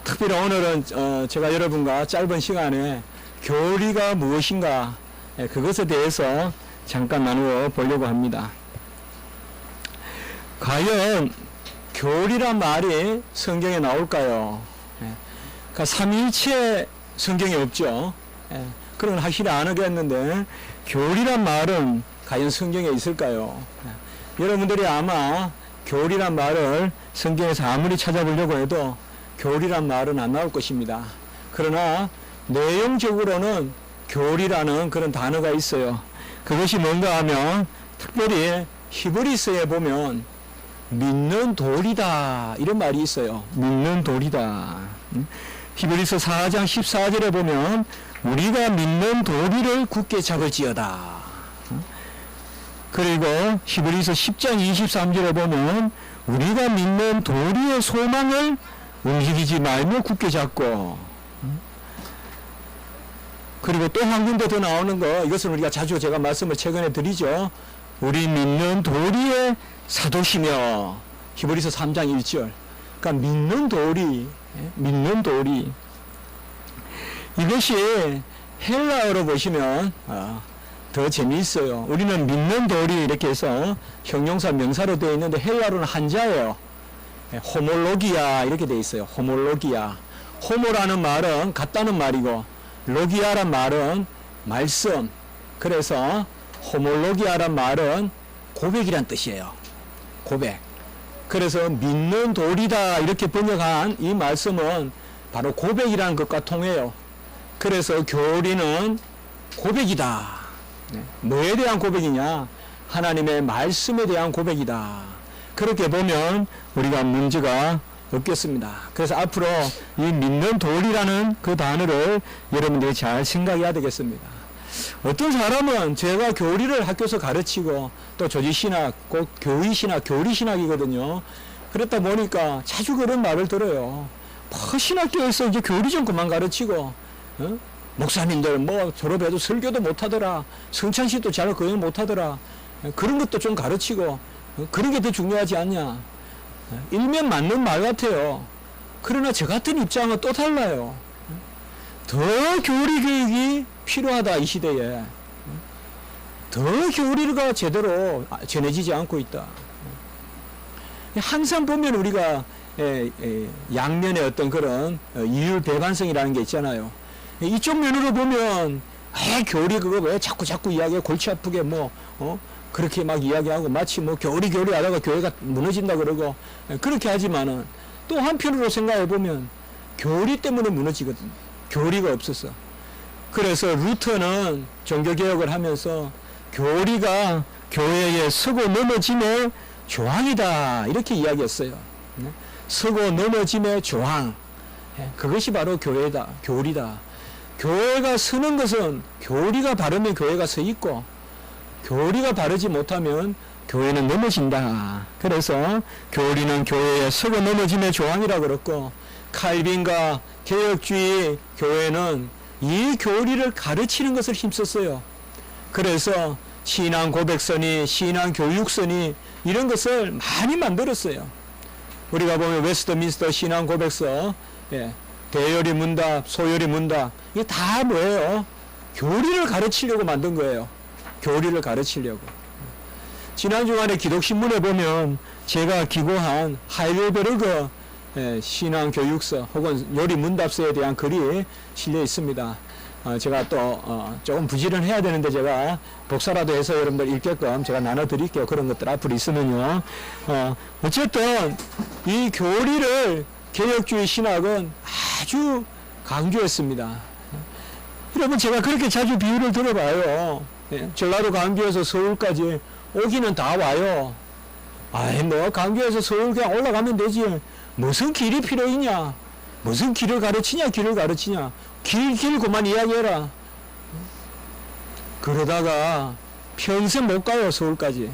특별히 오늘은 제가 여러분과 짧은 시간에 교리가 무엇인가 그것에 대해서 잠깐 나누어 보려고 합니다. 과연 교리란 말이 성경에 나올까요? 그러니까 삼위일체 성경에 없죠. 그런 건 확실히 안 하겠는데 교리란 말은 과연 성경에 있을까요? 여러분들이 아마 교리란 말을 성경에서 아무리 찾아보려고 해도 교리란 말은 안 나올 것입니다. 그러나 내용적으로는 교리라는 그런 단어가 있어요. 그것이 뭔가 하면 특별히 히브리서에 보면 믿는 도리다 이런 말이 있어요. 믿는 도리다. 히브리서 4장 14절에 보면 우리가 믿는 도리를 굳게 잡을지어다. 그리고 히브리서 10장 23절에 보면 우리가 믿는 도리의 소망을 움직이지 말며 굳게 잡고, 그리고 또 한 군데 더 나오는 거, 이것은 우리가 자주 제가 말씀을 최근에 드리죠. 우리 믿는 도리의 사도시며, 히브리서 3장 1절. 그러니까 믿는 도리, 믿는 도리. 이것이 헬라어로 보시면 더 재미있어요. 우리는 믿는 도리 이렇게 해서 형용사 명사로 되어 있는데 헬라어로는 한자예요. 호몰로기아 이렇게 되어 있어요. 호몰로기아. 호모라는 말은 같다는 말이고 로기아란 말은 말씀. 그래서 호몰로기아란 말은 고백이란 뜻이에요. 고백. 그래서 믿는 도리다 이렇게 번역한 이 말씀은 바로 고백이라는 것과 통해요. 그래서 교리는 고백이다. 뭐에 대한 고백이냐? 하나님의 말씀에 대한 고백이다. 그렇게 보면 우리가 문제가 없겠습니다. 그래서 앞으로 이 믿는 도리라는 그 단어를 여러분들이 잘 생각해야 되겠습니다. 어떤 사람은 제가 교리를 학교에서 가르치고 또 조지신학, 곧 교의신학, 교리신학이거든요. 그렇다 보니까 자주 그런 말을 들어요. 뭐 신학교에서 이제 교리 좀 그만 가르치고 목사님들 뭐 졸업해도 설교도 못하더라. 성찬식도 잘 거의 못하더라. 그런 것도 좀 가르치고 그런 게 더 중요하지 않냐. 일면 맞는 말 같아요. 그러나 저 같은 입장은 또 달라요. 더 교리 교육이 필요하다 이 시대에. 더 교리가 제대로 전해지지 않고 있다. 항상 보면 우리가 양면의 어떤 그런 이율 배반성이라는 게 있잖아요. 이쪽 면으로 보면 교리 그거 왜 자꾸 이야기해 골치 아프게 그렇게 막 이야기하고 마치 교리 하다가 교회가 무너진다 그러고 그렇게 하지만은 또 한편으로 생각해 보면 교리 때문에 무너지거든. 교리가 없어서. 그래서 루터는 종교개혁을 하면서 교리가 교회의 서고 넘어짐의 조항이다 이렇게 이야기했어요. 서고 넘어짐의 조항. 그것이 바로 교회다. 교리다. 교회가 서는 것은 교리가 바르면 교회가 서 있고 교리가 바르지 못하면 교회는 넘어진다. 그래서 교리는 교회의 서고 넘어짐의 조항이라고 그랬고 칼빈과 개혁주의 교회는 이 교리를 가르치는 것을 힘썼어요. 그래서 신앙 고백서니 신앙 교육서니 이런 것을 많이 만들었어요. 우리가 보면 웨스트민스터 신앙 고백서, 대열이 문답, 소열이 문답, 이게 다 뭐예요? 교리를 가르치려고 만든 거예요. 교리를 가르치려고. 지난 주간에 기독신문에 보면 제가 기고한 하이델베르그 신앙 교육서 혹은 요리 문답서에 대한 글이 실려 있습니다. 제가 또 조금 부지런해야 되는데 제가 복사라도 해서 여러분들 읽게끔 제가 나눠드릴게요. 그런 것들 앞으로 있으면요. 어쨌든 이 교리를 개혁주의 신학은 아주 강조했습니다. 여러분 제가 그렇게 자주 비유를 들어봐요. 전라도 강주에서 서울까지 오기는 다 와요. 강주에서 서울 그냥 올라가면 되지. 무슨 길이 필요 있냐? 무슨 길을 가르치냐? 길 그만 이야기해라. 그러다가 평생 못 가요, 서울까지.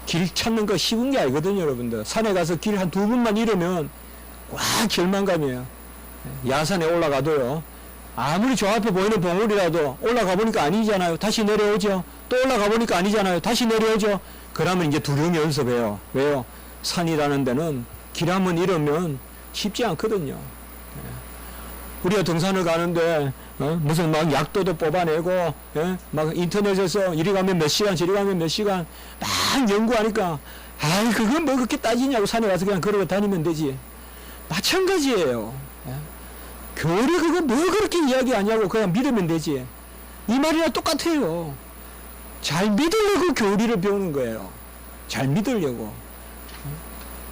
길 찾는 거 쉬운 게 아니거든요, 여러분들. 산에 가서 길 한 2번만 잃으면 와 절망감이에요. 야산에 올라가도요. 아무리 저 앞에 보이는 봉우리라도 올라가 보니까 아니잖아요. 다시 내려오죠. 또 올라가 보니까 아니잖아요. 다시 내려오죠. 그러면 이제 두려움이 연습해요. 왜요? 산이라는 데는 길 한번 잃으면 쉽지 않거든요. 우리가 등산을 가는데 무슨 막 약도도 뽑아내고 막 인터넷에서 이리 가면 몇 시간 저리 가면 몇 시간 막 연구하니까 아이 그건 뭐 그렇게 따지냐고 산에 가서 그냥 걸어 다니면 되지. 마찬가지예요. 교리 그거 뭐 그렇게 이야기하냐고 그냥 믿으면 되지. 이 말이랑 똑같아요. 잘 믿으려고 교리를 배우는 거예요. 잘 믿으려고.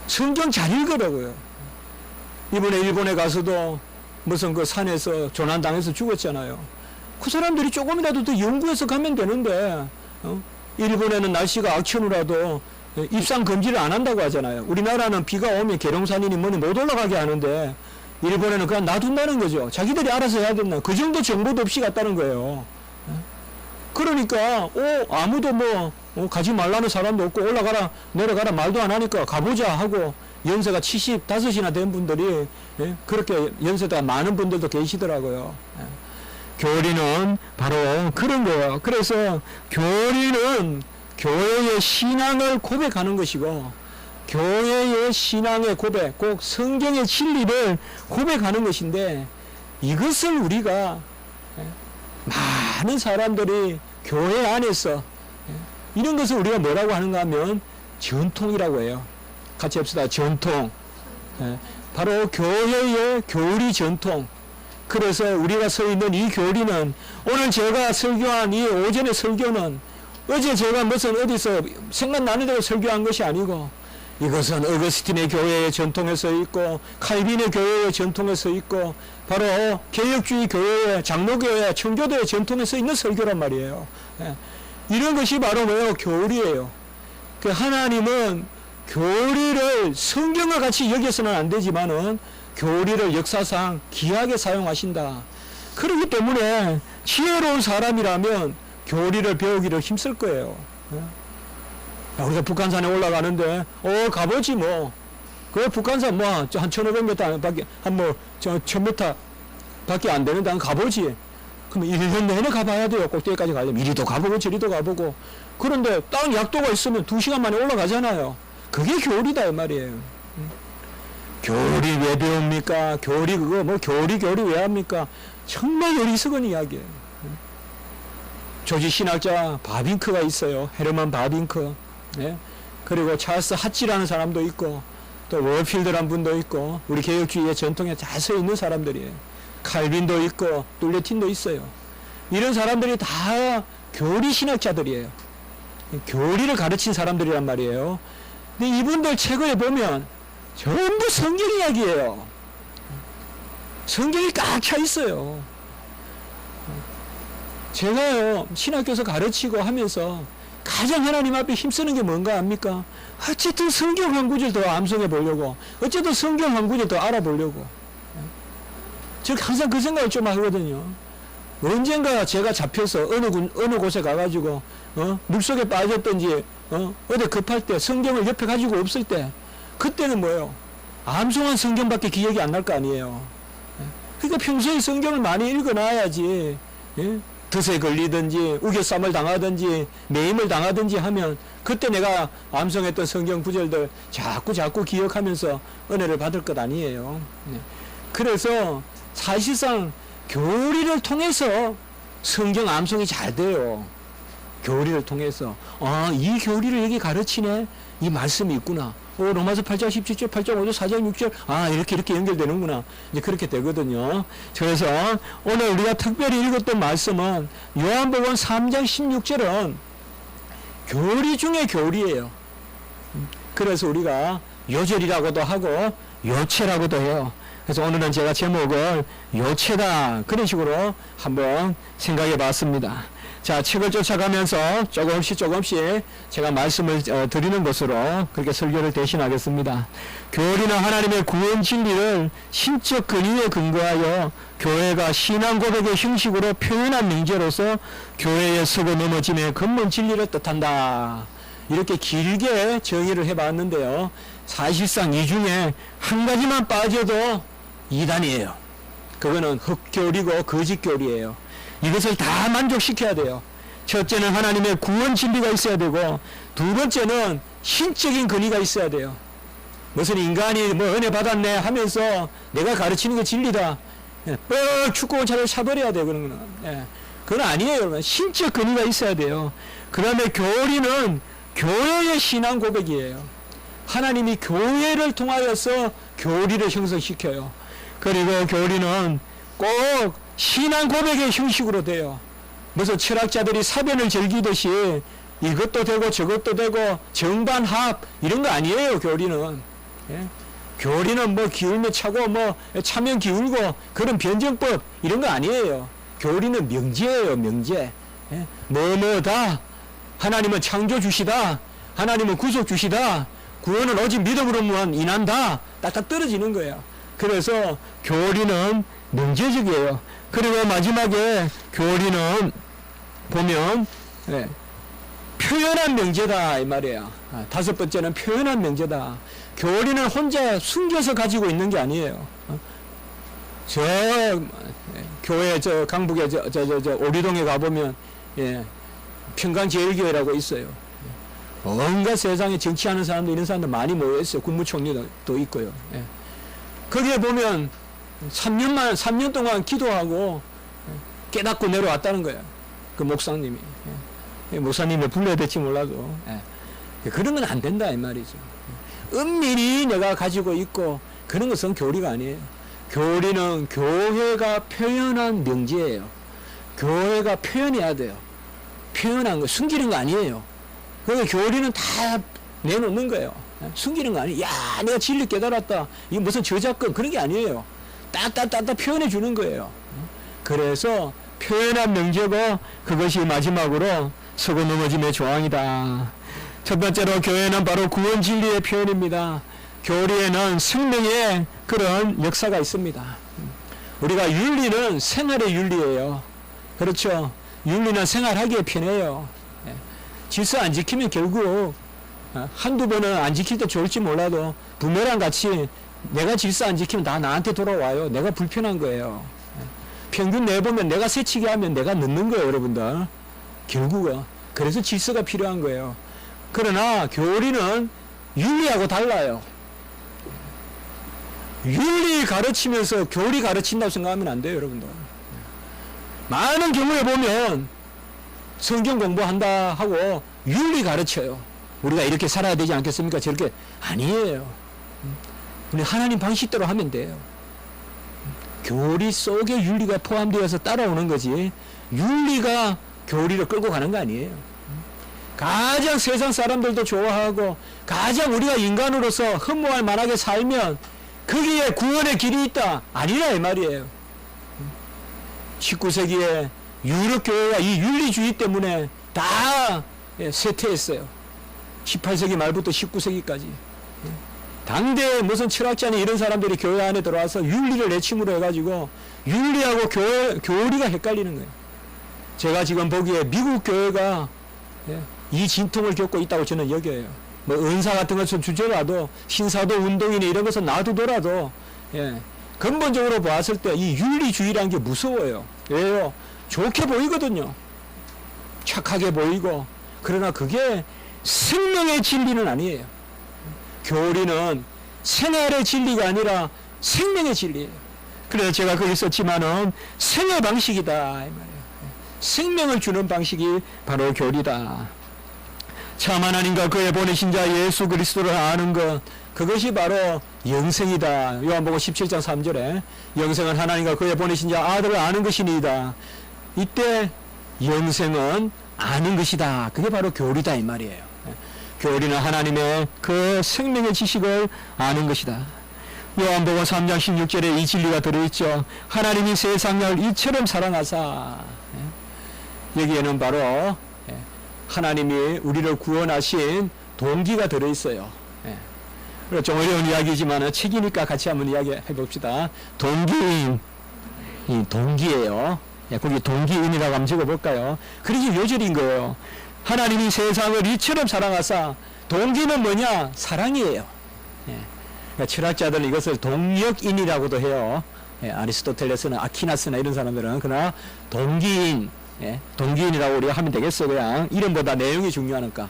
성경 잘 읽으라고요. 이번에 일본에 가서도 무슨 그 산에서 조난당해서 죽었잖아요. 그 사람들이 조금이라도 더 연구해서 가면 되는데 일본에는 날씨가 악천후라도 입산 금지를 안 한다고 하잖아요. 우리나라는 비가 오면 계룡산이니 뭐니 못 올라가게 하는데 일본에는 그냥 놔둔다는 거죠. 자기들이 알아서 해야 된다. 그 정도 정보도 없이 갔다는 거예요. 그러니까 아무도 가지 말라는 사람도 없고 올라가라 내려가라 말도 안 하니까 가보자 하고 연세가 75이나 된 분들이 그렇게 연세가 많은 분들도 계시더라고요. 교리는 바로 그런 거예요. 그래서 교리는 교회의 신앙을 고백하는 것이고 교회의 신앙의 고백, 꼭 성경의 진리를 고백하는 것인데 이것을 우리가 많은 사람들이 교회 안에서 이런 것을 우리가 뭐라고 하는가 하면 전통이라고 해요. 같이 합시다. 전통. 바로 교회의 교리 전통. 그래서 우리가 서 있는 이 교리는 오늘 제가 설교한 이 오전의 설교는 어제 제가 무슨 어디서 생각나는 대로 설교한 것이 아니고 이것은 어거스틴의 교회의 전통에 서 있고 칼빈의 교회의 전통에 서 있고 바로 개혁주의 교회의 장로교회 청교도의 전통에 서 있는 설교란 말이에요. 이런 것이 바로 뭐예요? 교리예요. 그 하나님은 교리를 성경과 같이 여겨서는 안 되지만은 교리를 역사상 귀하게 사용하신다. 그렇기 때문에 지혜로운 사람이라면 교리를 배우기를 힘쓸 거예요. 우리가 북한산에 올라가는데 가보지 뭐. 그 북한산 한 1500m 밖에 한 1000m 밖에 안 되는데 가보지. 그럼 1년 내내 가봐야 돼요. 꼭대기까지 가려면 이리도 가보고 저리도 가보고. 그런데 딱 약도가 있으면 2시간 만에 올라가잖아요. 그게 교리다 이 말이에요. 교리 왜 배웁니까? 교리 그거 교리 왜 합니까? 정말 어리석은 이야기예요. 조지 신학자 바빙크가 있어요. 헤르만 바빙크. 그리고 찰스 하치라는 사람도 있고 또 월필드라는 분도 있고 우리 개혁주의의 전통에 잘 서 있는 사람들이에요. 칼빈도 있고 툴레틴도 있어요. 이런 사람들이 다 교리 신학자들이에요. 교리를 가르친 사람들이란 말이에요. 근데 이분들 책을 보면 전부 성경 이야기예요. 성경이 꽉 차 있어요. 제가요 신학교에서 가르치고 하면서 가장 하나님 앞에 힘쓰는 게 뭔가 압니까? 어쨌든 성경 한 구절 더 암송해 보려고, 어쨌든 성경 한 구절 더 알아보려고. 저 항상 그 생각을 좀 하거든요. 언젠가 제가 잡혀서 어느 곳에 가가지고 물속에 빠졌든지 어디 급할 때 성경을 옆에 가지고 없을 때 그때는 뭐예요? 암송한 성경밖에 기억이 안 날 거 아니에요. 그러니까 평소에 성경을 많이 읽어놔야지. 덫에 걸리든지 우겨쌈을 당하든지 매임을 당하든지 하면 그때 내가 암송했던 성경 구절들 자꾸 기억하면서 은혜를 받을 것 아니에요. 그래서 사실상 교리를 통해서 성경 암송이 잘 돼요. 교리를 통해서 이 교리를 여기 가르치네, 이 말씀이 있구나. 로마서 8장 17절 8장 5절 4장 6절 이렇게 연결되는구나. 이제 그렇게 되거든요. 그래서 오늘 우리가 특별히 읽었던 말씀은 요한복음 3장 16절은 교리 중에 교리예요. 그래서 우리가 요절이라고도 하고 요체라고도 해요. 그래서 오늘은 제가 제목을 요체다 그런 식으로 한번 생각해 봤습니다. 자, 책을 쫓아가면서 조금씩 제가 말씀을 드리는 것으로 그렇게 설교를 대신하겠습니다. 교리는 하나님의 구원 진리를 신적 근위에 근거하여 교회가 신앙 고백의 형식으로 표현한 명제로서 교회의 서고 넘어짐의 근본 진리를 뜻한다. 이렇게 길게 정의를 해봤는데요. 사실상 이 중에 한 가지만 빠져도 이단이에요. 그거는 흑교리고 거짓교리예요. 이것을 다 만족시켜야 돼요. 첫째는 하나님의 구원 진리가 있어야 되고 두 번째는 신적인 근위가 있어야 돼요. 무슨 인간이 뭐 은혜 받았네 하면서 내가 가르치는 게 진리다. 뻑 축구공 차를 차버려야 돼, 그런 거는. 예. 그건 아니에요, 여러분. 신적 근위가 있어야 돼요. 그 다음에 교리는 교회의 신앙 고백이에요. 하나님이 교회를 통하여서 교리를 형성시켜요. 그리고 교리는 꼭 신앙 고백의 형식으로 돼요. 무슨 철학자들이 사변을 즐기듯이 이것도 되고 저것도 되고 정반합 이런 거 아니에요, 교리는. 예? 교리는 뭐 기울면 차고 뭐 차면 기울고 그런 변정법 이런 거 아니에요. 교리는 명제예요, 명제. 예? 뭐뭐다. 하나님은 창조주시다. 하나님은 구속주시다. 구원은 오직 믿음으로만 인한다. 딱딱 떨어지는 거예요. 그래서 교리는 명제적이에요. 그리고 마지막에 교리는 보면 표현한 명제다 이 말이에요. 다섯 번째는 표현한 명제다. 교리는 혼자 숨겨서 가지고 있는 게 아니에요. 저 교회 저 강북에 저 오리동에 가보면 평강제일교회라고 있어요. 온갖 세상에 정치하는 사람들 이런 사람들 많이 모여 있어요. 국무총리도 있고요. 거기에 보면 3년 동안 기도하고 깨닫고 내려왔다는 거예요. 그 목사님이. 목사님을 불러야 될지 몰라도. 그런 건 안 된다 이 말이죠. 은밀히 내가 가지고 있고 그런 것은 교리가 아니에요. 교리는 교회가 표현한 명제예요. 교회가 표현해야 돼요. 표현한 거 숨기는 거 아니에요. 그래서 교리는 다 내놓는 거예요. 숨기는 거 아니에요. 야, 내가 진리 깨달았다. 이게 무슨 저작권 그런 게 아니에요. 딱딱딱딱 표현해 주는 거예요. 그래서 표현한 명제고 그것이 마지막으로 서고 넘어짐의 조항이다. 첫 번째로 교회는 바로 구원 진리의 표현입니다. 교리에는 생명의 그런 역사가 있습니다. 우리가 윤리는 생활의 윤리예요. 그렇죠. 윤리는 생활하기에 편해요. 질서 안 지키면 결국 한두 번은 안 지킬 때 좋을지 몰라도 부메랑 같이 내가 질서 안 지키면 다 나한테 돌아와요. 내가 불편한 거예요. 평균 내보면 내가 새치기 하면 내가 늦는 거예요, 여러분들. 결국은. 그래서 질서가 필요한 거예요. 그러나 교리는 윤리하고 달라요. 윤리 가르치면서 교리 가르친다고 생각하면 안 돼요, 여러분들. 많은 경우에 보면 성경 공부한다 하고 윤리 가르쳐요. 우리가 이렇게 살아야 되지 않겠습니까? 저렇게 아니에요. 우리 하나님 방식대로 하면 돼요. 교리 속에 윤리가 포함되어서 따라오는 거지 윤리가 교리를 끌고 가는 거 아니에요. 가장 세상 사람들도 좋아하고 가장 우리가 인간으로서 흠모할 만하게 살면 거기에 구원의 길이 있다 아니라 이 말이에요. 19세기에 유럽 교회가 이 윤리주의 때문에 다 쇠퇴했어요. 18세기 말부터 19세기까지. 당대 무슨 철학자니 이런 사람들이 교회 안에 들어와서 윤리를 내침으로 해가지고 윤리하고 교리가 헷갈리는 거예요. 제가 지금 보기에 미국 교회가 이 진통을 겪고 있다고 저는 여겨요. 뭐 은사 같은 것을 주더라도 신사도 운동이나 이런 것을 놔두더라도 근본적으로 봤을 때 이 윤리주의라는 게 무서워요. 왜요? 좋게 보이거든요. 착하게 보이고. 그러나 그게 생명의 진리는 아니에요. 교리는 생활의 진리가 아니라 생명의 진리예요. 그래서 제가 거기 썼지만은 생애 방식이다 이 말이에요. 생명을 주는 방식이 바로 교리다. 참 하나님과 그의 보내신 자 예수 그리스도를 아는 것, 그것이 바로 영생이다. 요한복음 17장 3절에 영생은 하나님과 그의 보내신 자 아들을 아는 것이니이다. 이때 영생은 아는 것이다. 그게 바로 교리다 이 말이에요. 교리는 하나님의 그 생명의 지식을 아는 것이다. 요한복음 3장 16절에 이 진리가 들어있죠. 하나님이 세상을 이처럼 사랑하사. 여기에는 바로 하나님이 우리를 구원하신 동기가 들어있어요. 좀 어려운 이야기지만 책이니까 같이 한번 이야기해 봅시다. 동기인, 이 동기예요. 거기 동기인이라고 한번 적어볼까요? 그러기 요절인 거예요. 하나님이 세상을 이처럼 사랑하사. 동기는 뭐냐? 사랑이에요. 그러니까 철학자들은 이것을 동력인이라고도 해요. 아리스토텔레스나 아퀴나스나 이런 사람들은. 그러나 동기인, 동기인이라고 우리가 하면 되겠어요. 그냥 이름보다 내용이 중요하니까.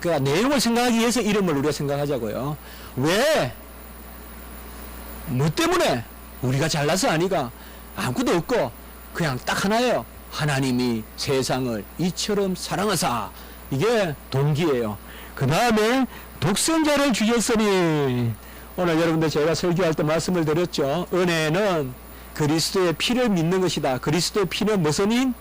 그러니까 내용을 생각하기 위해서 이름을 우리가 생각하자고요. 왜 뭐 때문에? 우리가 잘나서 아니가. 아무것도 없고 그냥 딱 하나예요. 하나님이 세상을 이처럼 사랑하사. 이게 동기예요. 그 다음에 독생자를 주셨으니, 오늘 여러분들 제가 설교할 때 말씀을 드렸죠. 은혜는 그리스도의 피를 믿는 것이다. 그리스도의 피는 무슨 인?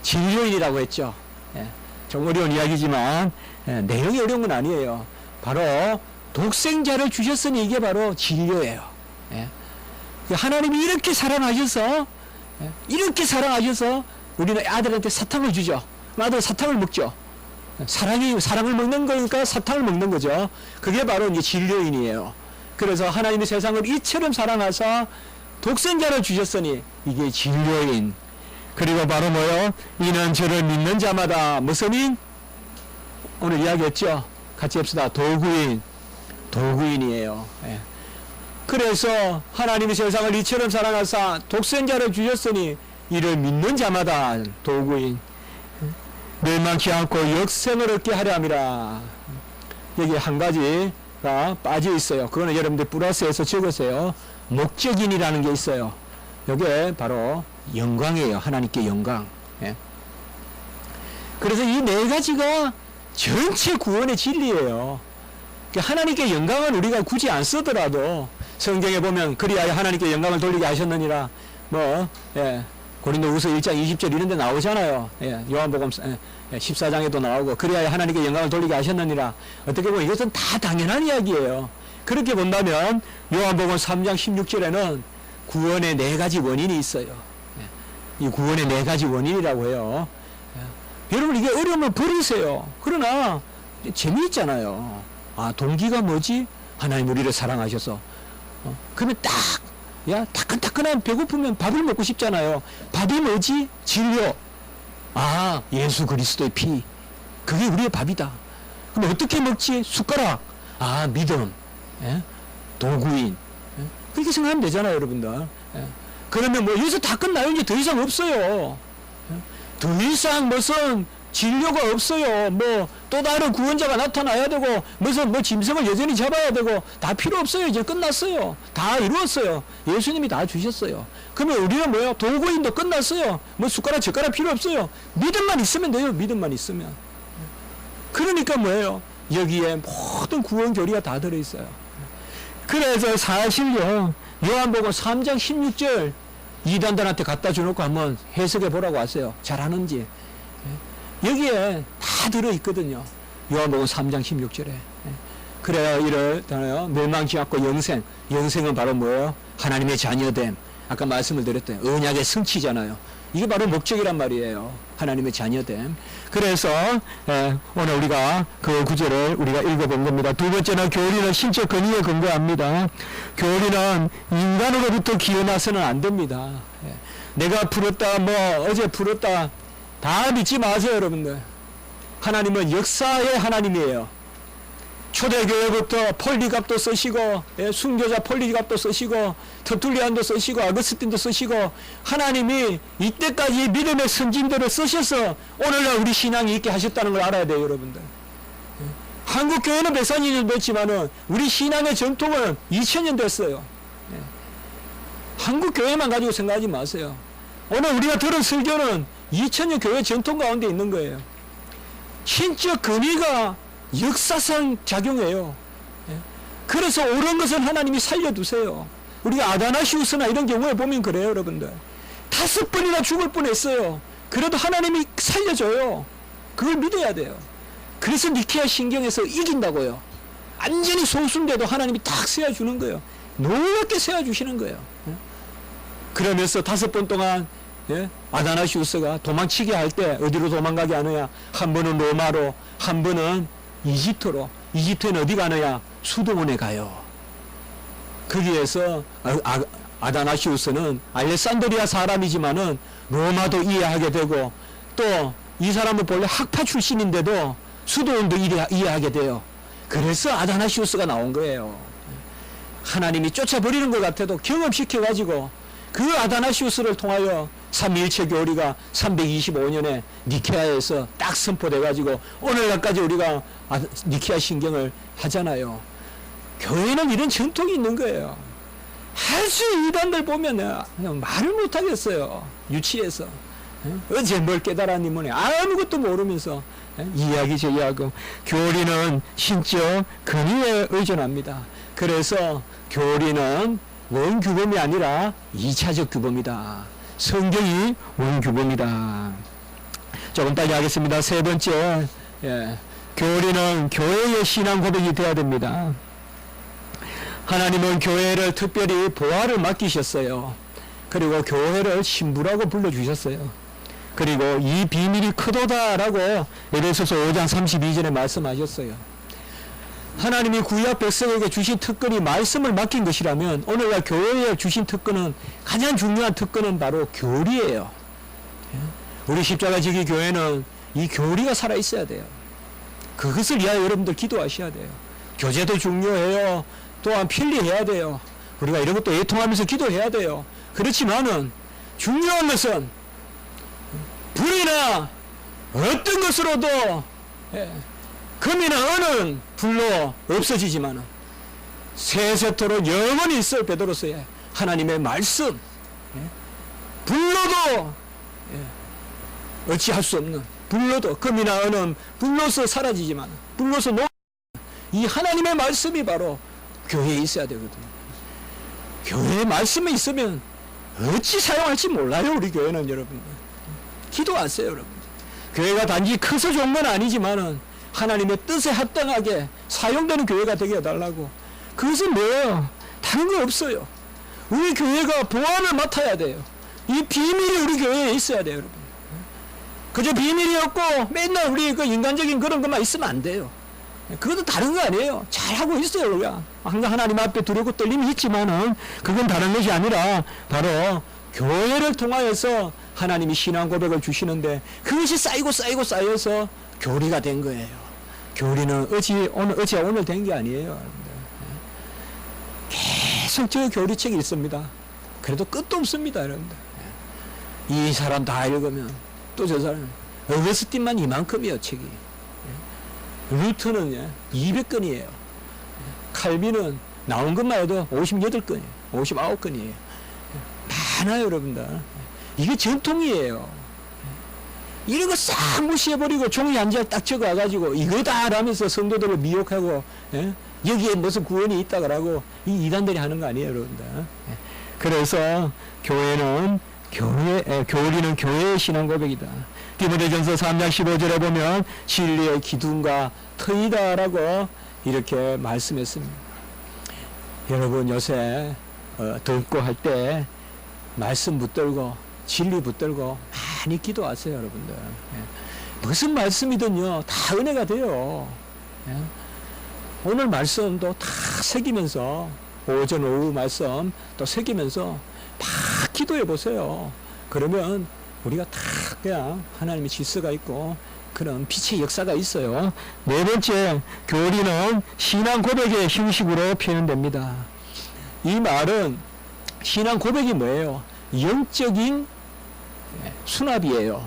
진료인이라고 했죠. 예, 좀 어려운 이야기지만 내용이 어려운 건 아니에요. 바로 독생자를 주셨으니 이게 바로 진료예요. 예. 하나님이 이렇게 사랑하셔서, 이렇게 사랑하셔서 우리는 아들한테 사탕을 주죠. 아들 사탕을 먹죠. 사랑을 먹는 거니까 사탕을 먹는 거죠. 그게 바로 이제 진료인이에요. 그래서 하나님이 세상을 이처럼 사랑하사 독생자를 주셨으니 이게 진료인. 그리고 바로 뭐요? 이는 저를 믿는 자마다 무슨 인? 오늘 이야기했죠. 같이 합시다. 도구인이에요. 예. 그래서 하나님이 세상을 이처럼 사랑하사 독생자를 주셨으니 이를 믿는 자마다 도구인. 멸망치 않고 역생을 얻게 하려 함이라. 여기 한 가지가 빠져 있어요. 그거는 여러분들 플러스에서 적으세요. 목적인이라는 게 있어요. 이게 바로 영광이에요. 하나님께 영광. 예. 그래서 이 네 가지가 전체 구원의 진리예요. 하나님께 영광은 우리가 굳이 안 쓰더라도 성경에 보면 그리하여 하나님께 영광을 돌리게 하셨느니라. 고린도후서 1장 20절 이런 데 나오잖아요. 요한복음 14장에도 나오고 그리하여 하나님께 영광을 돌리게 하셨느니라. 어떻게 보면 이것은 다 당연한 이야기예요. 그렇게 본다면 요한복음 3장 16절에는 구원의 네 가지 원인이 있어요. 이 구원의 네 가지 원인이라고 해요. 여러분 이게 어려우면 버리세요. 그러나 재미있잖아요. 아, 동기가 뭐지? 하나님 우리를 사랑하셔서. 그러면 따끈따끈한 배고프면 밥을 먹고 싶잖아요. 밥이 뭐지? 진료. 아, 예수 그리스도의 피. 그게 우리의 밥이다. 그럼 어떻게 먹지? 숟가락. 아, 믿음. 예? 도구인. 예? 그렇게 생각하면 되잖아요, 여러분들. 예? 그러면 뭐 여기서 다 끝나요? 이제 더 이상 없어요. 예? 더 이상 무슨 진료가 없어요. 뭐 또 다른 구원자가 나타나야 되고 무슨 뭐 짐승을 여전히 잡아야 되고 다 필요 없어요. 이제 끝났어요. 다 이루었어요. 예수님이 다 주셨어요. 그러면 우리는 뭐예요? 도구인도 끝났어요. 뭐 숟가락 젓가락 필요 없어요. 믿음만 있으면 돼요. 믿음만 있으면. 그러니까 뭐예요? 여기에 모든 구원 교리가 다 들어있어요. 그래서 사실요, 요한복음 3장 16절 이단들한테 갖다 주놓고 한번 해석해 보라고 하세요. 잘하는지. 여기에 다 들어있거든요. 요한복음 3장 16절에. 그래야 이렇잖아요. 멸망치 않고 영생. 영생은 바로 뭐예요? 하나님의 자녀됨. 아까 말씀을 드렸더니 언약의 성취잖아요. 이게 바로 목적이란 말이에요. 하나님의 자녀됨. 그래서 오늘 우리가 그 구절을 우리가 읽어본 겁니다. 두 번째는 교리는 신적 권위에 근거합니다. 교리는 인간으로부터 기어나서는 안 됩니다. 내가 풀었다, 뭐 어제 풀었다, 다 믿지 마세요, 여러분들. 하나님은 역사의 하나님이에요. 초대교회부터 폴리갑도 쓰시고, 순교자 폴리갑도 쓰시고, 터툴리안도 쓰시고, 아거스틴도 쓰시고, 하나님이 이때까지 믿음의 선진들을 쓰셔서 오늘날 우리 신앙이 있게 하셨다는 걸 알아야 돼요, 여러분들. 한국 교회는 140년 됐지만은 우리 신앙의 전통은 2000년 됐어요. 한국 교회만 가지고 생각하지 마세요. 오늘 우리가 들은 설교는 2000년 교회 전통 가운데 있는 거예요. 신적 근위가 역사상 작용해요. 그래서 옳은 것은 하나님이 살려두세요. 우리가 아다나시우스나 이런 경우에 보면 그래요, 여러분들. 5번이나 죽을 뻔했어요. 그래도 하나님이 살려줘요. 그걸 믿어야 돼요. 그래서 니케아 신경에서 이긴다고요. 완전히 소수인데도 하나님이 탁 세워주는 거예요. 노랗게 세워주시는 거예요. 그러면서 5번 동안 아다나시우스가 도망치게 할 때 어디로 도망가게 하느냐? 한 번은 로마로, 한 번은 이집트로. 이집트는 어디 가느냐? 수도원에 가요. 거기에서 아다나시우스는 알렉산드리아 사람이지만은 로마도 이해하게 되고, 또 이 사람은 본래 학파 출신인데도 수도원도 이해하게 돼요. 그래서 아다나시우스가 나온 거예요. 하나님이 쫓아버리는 것 같아도 경험시켜가지고 그 아다나시우스를 통하여 삼위일체 교리가 325년에 니케아에서 딱 선포돼가지고 오늘날까지 우리가 니케아 신경을 하잖아요. 교회는 이런 전통이 있는 거예요. 할수 이단들 보면 그냥 말을 못하겠어요. 유치해서. 어제 뭘 깨달았니 뭐니 아무것도 모르면서 이야기 저야기하고. 교리는 신적 근위에 의존합니다. 그래서 교리는 원규범이 아니라 2차적 규범이다. 성경이 원규범이다. 조금 따지 하겠습니다. 세 번째, 교리는 교회의 신앙 고백이 되어야 됩니다. 하나님은 교회를 특별히 보화를 맡기셨어요. 그리고 교회를 신부라고 불러주셨어요. 그리고 이 비밀이 크도다라고 에베소서 5장 32절에 말씀하셨어요. 하나님이 구약 백성에게 주신 특권이 말씀을 맡긴 것이라면 오늘날 교회에 주신 특권은, 가장 중요한 특권은 바로 교리예요. 우리 십자가지기 교회는 이 교리가 살아있어야 돼요. 그것을 위하여 여러분들 기도하셔야 돼요. 교제도 중요해요. 또한 편리해야 돼요. 우리가 이런 것도 애통하면서 기도해야 돼요. 그렇지만은 중요한 것은 불이나 어떤 것으로도 금이나 은은 불로 없어지지만은 세세토록 영원히 있을 베드로서의 하나님의 말씀, 불로도 어찌할 수 없는, 불로도 금이나 은은 불로서 사라지지만 불로서 이 하나님의 말씀이 바로 교회에 있어야 되거든요. 교회에 말씀이 있으면 어찌 사용할지 몰라요. 우리 교회는 여러분들 기도하세요. 여러분 교회가 단지 커서 좋은 건 아니지만은 하나님의 뜻에 합당하게 사용되는 교회가 되게 해달라고. 그것은 뭐예요? 다른 거 없어요. 우리 교회가 보안을 맡아야 돼요. 이 비밀이 우리 교회에 있어야 돼요. 여러분 그저 비밀이 없고 맨날 우리 그 인간적인 그런 것만 있으면 안 돼요. 그것도 다른 거 아니에요. 잘하고 있어요. 우리가 항상 하나님 앞에 두렵고 떨림이 있지만은 그건 다른 것이 아니라 바로 교회를 통하여서 하나님이 신앙 고백을 주시는데 그것이 쌓여서 교리가 된 거예요. 교리는 어제 오늘 된 게 아니에요. 계속 저 교리책이 있습니다. 그래도 끝도 없습니다. 여러분들 이 사람 다 읽으면 또 저 사람, 어거스틴만 이만큼이에요. 책이. 루트는 200건이에요. 칼빈은 나온 것만 해도 58건이에요. 59건이에요. 많아요. 여러분들 이게 전통이에요. 이런 거 싹 무시해버리고 종이 한 장 딱 적어가지고 이거다 라면서 성도들을 미혹하고 여기에 무슨 구원이 있다 그러고 이 이단들이 하는 거 아니에요. 여러분들 그래서 교리는 교회의 신앙 고백이다. 디모데전서 3장 15절에 보면 진리의 기둥과 터이다라고 이렇게 말씀했습니다. 여러분 요새 덥고 할 때 말씀 붙들고 진리 붙들고 많이 기도하세요. 여러분들 무슨 말씀이든요 다 은혜가 돼요. 오늘 말씀도 다 새기면서 오전 오후 말씀 또 새기면서 막 기도해 보세요. 그러면 우리가 다 그냥 하나님의 질서가 있고 그런 빛의 역사가 있어요. 네 번째, 교리는 신앙 고백의 형식으로 표현됩니다. 이 말은 신앙 고백이 뭐예요? 영적인 수납이에요.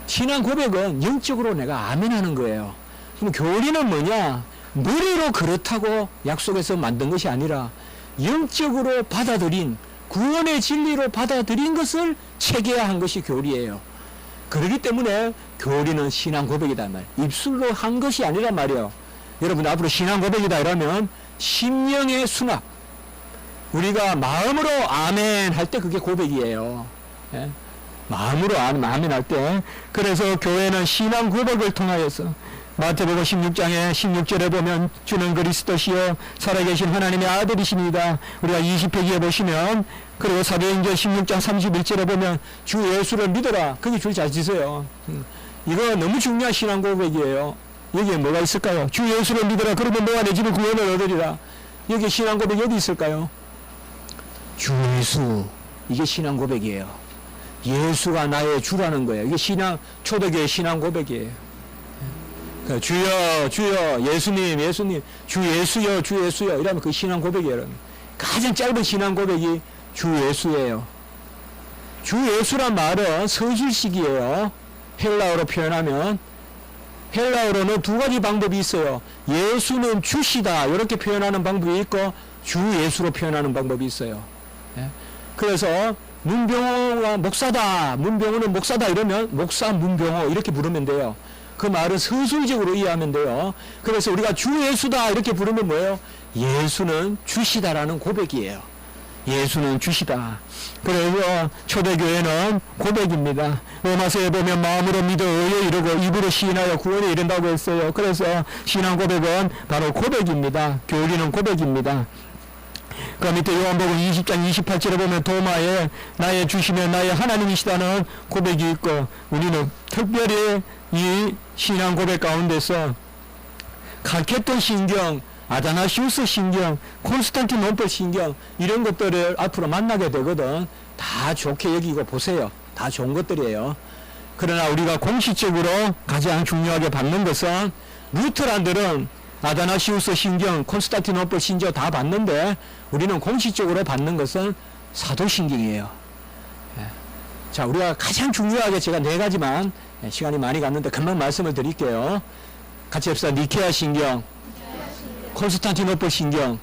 신앙 고백은 영적으로 내가 아멘하는 거예요. 그럼 교리는 뭐냐? 머리로 그렇다고 약속해서 만든 것이 아니라 영적으로 받아들인 구원의 진리로 받아들인 것을 체계화한 것이 교리예요. 그렇기 때문에 교리는 신앙 고백이다 말. 입술로 한 것이 아니란 말이에요. 여러분 앞으로 신앙 고백이다 이러면 심령의 수납. 우리가 마음으로 아멘 할 때 그게 고백이에요. 마음으로 아멘 할 때. 그래서 교회는 신앙 고백을 통하여서 마태복음 16장에 16절에 보면 주는 그리스도시요 살아계신 하나님의 아들이십니다. 우리가 20페이지에 보시면 그리고 사도행전 16장 31절에 보면 주 예수를 믿어라. 거기 줄 잘 지세요. 이거 너무 중요한 신앙 고백이에요. 여기에 뭐가 있을까요? 주 예수를 믿어라. 그러면 너와 내 집은 구원을 얻으리라. 여기 신앙 고백이 어디 있을까요? 주 예수. 이게 신앙 고백이에요. 예수가 나의 주라는 거예요. 이게 초대교회 신앙 고백이에요. 주여 주여 예수님 주 예수여 이러면 그 신앙 고백이에요. 가장 짧은 신앙 고백이 주 예수예요. 주 예수란 말은 서술식이에요. 헬라어로 표현하면 헬라어로는 두 가지 방법이 있어요. 예수는 주시다 이렇게 표현하는 방법이 있고 주 예수로 표현하는 방법이 있어요. 예? 그래서 문병호가 목사다, 문병호는 목사다 이러면 목사 문병호 이렇게 부르면 돼요. 그 말은 서술적으로 이해하면 돼요. 그래서 우리가 주 예수다 이렇게 부르면 뭐예요? 예수는 주시다라는 고백이에요. 예수는 주시다. 그래서 초대교회는 고백입니다. 로마서에 보면 마음으로 믿어 의에 이르고 입으로 시인하여 구원에 이른다고 했어요. 그래서 신앙 고백은 바로 고백입니다. 교리는 고백입니다. 그 밑에 요한복음 20장 28절에 보면 도마에 나의 주시며 나의 하나님이시다는 고백이 있고, 우리는 특별히 이 신앙 고백 가운데서 칼케톤 신경, 아다나시우스 신경, 콘스탄티노플 신경 이런 것들을 앞으로 만나게 되거든. 다 좋게 여기고 보세요. 다 좋은 것들이에요. 그러나 우리가 공식적으로 가장 중요하게 받는 것은, 루터란들은 아다나시우스 신경, 콘스탄티노플 신경 다 받는데 우리는 공식적으로 받는 것은 사도신경이에요. 자, 우리가 가장 중요하게 제가 4가지만 시간이 많이 갔는데 금방 말씀을 드릴게요. 같이 합시다. 니케아 신경, 콘스탄티노플 신경.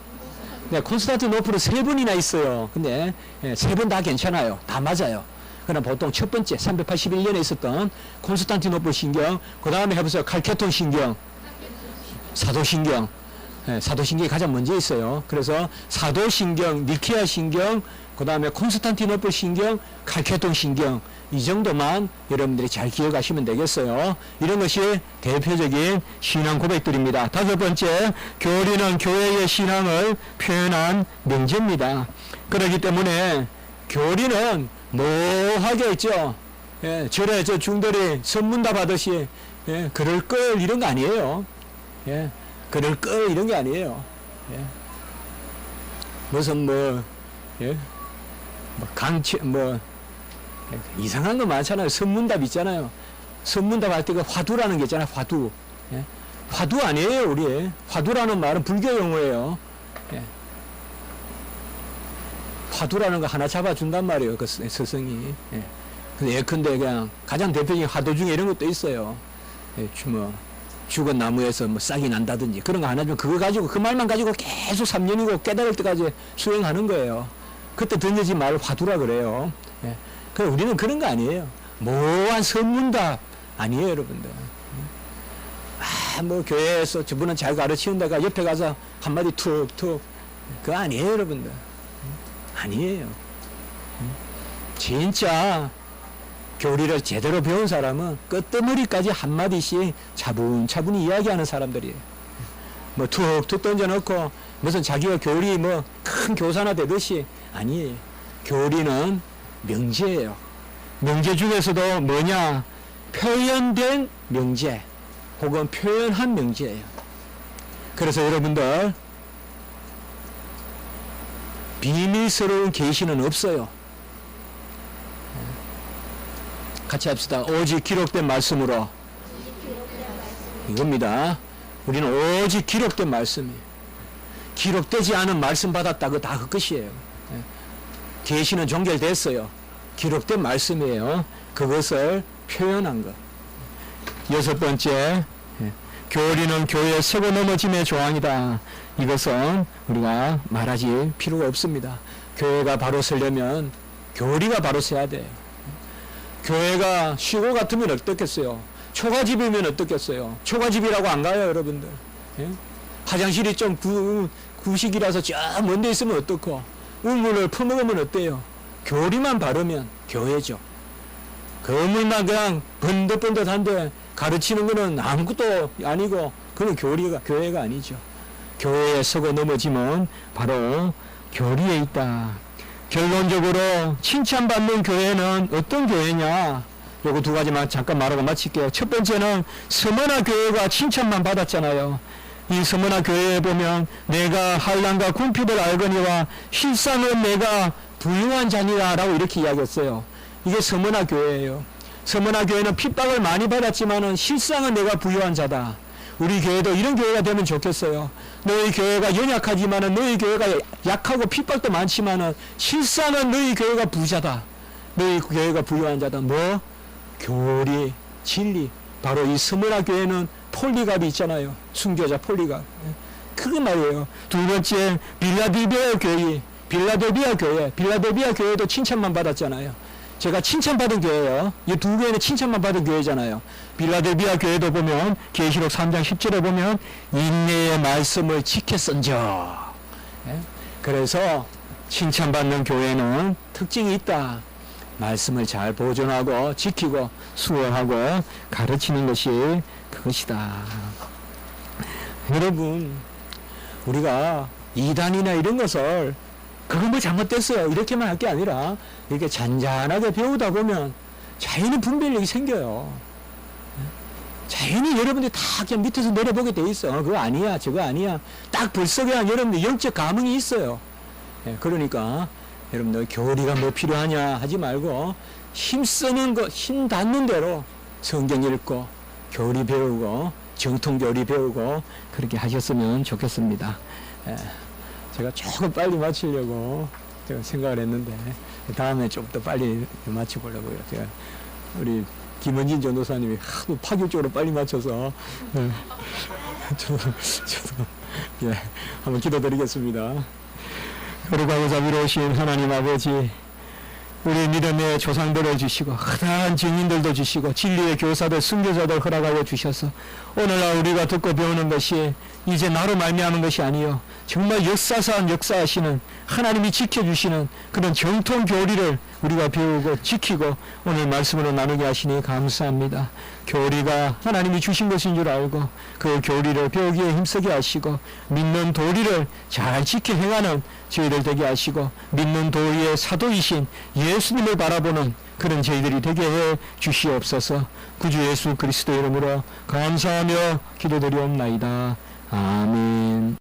네, 콘스탄티노플은 3번이나 있어요. 근데 3번 다 괜찮아요. 다 맞아요. 그러나 보통 첫 번째 381년에 있었던 콘스탄티노플 신경, 그 다음에 해보세요. 칼케톤 신경, 사도신경. 사도신경이 가장 먼저 있어요. 그래서 사도신경, 니케아 신경, 그 다음에 콘스탄티노플 신경, 칼케톤 신경, 이 정도만 여러분들이 잘 기억하시면 되겠어요. 이런 것이 대표적인 신앙 고백들입니다. 5번째, 교리는 교회의 신앙을 표현한 명제입니다. 그렇기 때문에 교리는 뭐하게 했죠. 절에 저 중들이 선문답 하듯이 그럴 걸 이런 거 아니에요. 그럴 걸 이런 게 아니에요. 무슨 뭐 강치 이상한 거 많잖아요. 선문답 있잖아요. 선문답 할 때 그 화두라는 게 있잖아요. 화두. 화두 아니에요, 우리. 화두라는 말은 불교 용어예요. 화두라는 거 하나 잡아준단 말이에요. 그 스승이. 근데 예컨대 그냥 가장 대표적인 화두 중에 이런 것도 있어요. 뭐 죽은 나무에서 뭐 싹이 난다든지 그런 거 하나 좀 그거 가지고 그 말만 가지고 계속 3년이고 깨달을 때까지 수행하는 거예요. 그때 던져진 말을 화두라 그래요. 그래 우리는 그런 거 아니에요. 모호한 선문답 아니에요, 여러분들. 뭐 교회에서 저분은 잘 가르치는데가 옆에 가서 한마디 툭툭 그거 아니에요, 여러분들. 아니에요. 진짜 교리를 제대로 배운 사람은 끝머리까지 한마디씩 차분차분히 이야기하는 사람들이에요. 뭐 툭툭 던져놓고 무슨 자기가 교리 뭐 큰 교사나 되듯이 아니에요. 교리는 명제예요. 명제 중에서도 뭐냐? 표현된 명제 혹은 표현한 명제예요. 그래서 여러분들 비밀스러운 계시는 없어요. 같이 합시다. 오직 기록된 말씀으로. 이겁니다. 우리는 오직 기록된 말씀이에요. 기록되지 않은 말씀 받았다. 그거 다 그 끝이에요. 계시는 종결됐어요. 기록된 말씀이에요. 그것을 표현한 것. 6번째, 교리는 교회의 세고 넘어짐의 조항이다. 이것은 우리가 말하지 필요가 없습니다. 교회가 바로 서려면 교리가 바로 서야 돼요. 교회가 시골 같으면 어떻겠어요? 초가집이면 어떻겠어요? 초가집이라고 안 가요, 여러분들. 화장실이 좀 구식이라서 저 먼데 있으면 어떻고, 우물을 퍼먹으면 어때요? 교리만 바르면 교회죠. 그물만 그냥 번듯번듯한데 가르치는 거는 아무것도 아니고 그건 교회가 아니죠. 교회에 서고 넘어지면 바로 교리에 있다. 결론적으로 칭찬받는 교회는 어떤 교회냐? 요거 2가지만 잠깐 말하고 마칠게요. 첫 번째는 서머나 교회가 칭찬만 받았잖아요. 이 서머나 교회에 보면 내가 한란과 궁핍을 알거니와 실상은 내가 부유한 자니라 라고 이렇게 이야기했어요. 이게 서머나 교회예요. 서머나 교회는 핍박을 많이 받았지만은 실상은 내가 부유한 자다. 우리 교회도 이런 교회가 되면 좋겠어요. 너희 교회가 연약하지만은 너희 교회가 약하고 핍박도 많지만은 실상은 너희 교회가 부자다. 너희 교회가 부유한 자다. 뭐? 교리, 진리. 바로 이 스무나 교회는 폴리갑이 있잖아요. 순교자 폴리갑. 그 말이에요. 두 번째, 빌라델비아 교회도 칭찬만 받았잖아요. 제가 칭찬받은 교회예요. 이 두 교회는 칭찬만 받은 교회잖아요. 빌라델비아 교회도 보면 계시록 3장 10절에 보면 인내의 말씀을 지켰은저. 예? 그래서 칭찬받는 교회는 특징이 있다. 말씀을 잘 보존하고 지키고 수호하고 가르치는 것이 그것이다. 여러분, 우리가 이단이나 이런 것을 그거 뭐 잘못됐어요 이렇게만 할 게 아니라 이렇게 잔잔하게 배우다 보면 자연히 분별력이 생겨요. 자연히 여러분들이 다 그냥 밑에서 내려보게 돼 있어. 그거 아니야 저거 아니야 딱 벌써 그냥 여러분들 영적 감흥이 있어요. 그러니까 여러분들 교리가 뭐 필요하냐 하지 말고 힘쓰는 거, 힘 닿는 대로 성경 읽고 교리 배우고 정통 교리 배우고 그렇게 하셨으면 좋겠습니다. 제가 조금 빨리 마치려고 제가 생각을 했는데 다음에 좀 더 빨리 마쳐보려고요. 제가 우리 김원진 전도사님이 하도 파격적으로 빨리 맞춰서 저도 예, 한번 기도드리겠습니다. 거룩하고 자비로우신 하나님 아버지, 우리 믿음의 조상들을 주시고 흔한 증인들도 주시고 진리의 교사들 순교자들 허락하여 주셔서 오늘날 우리가 듣고 배우는 것이 이제 나로 말미암은 것이 아니요 정말 역사상 역사하시는 하나님이 지켜주시는 그런 정통 교리를 우리가 배우고 지키고 오늘 말씀으로 나누게 하시니 감사합니다. 교리가 하나님이 주신 것인 줄 알고 그 교리를 배우기에 힘쓰게 하시고 믿는 도리를 잘 지켜 행하는 저희들 되게 하시고 믿는 도리의 사도이신 예수님을 바라보는 그런 저희들이 되게 해 주시옵소서. 구주 예수 그리스도 이름으로 감사하며 기도드리옵나이다. 아멘.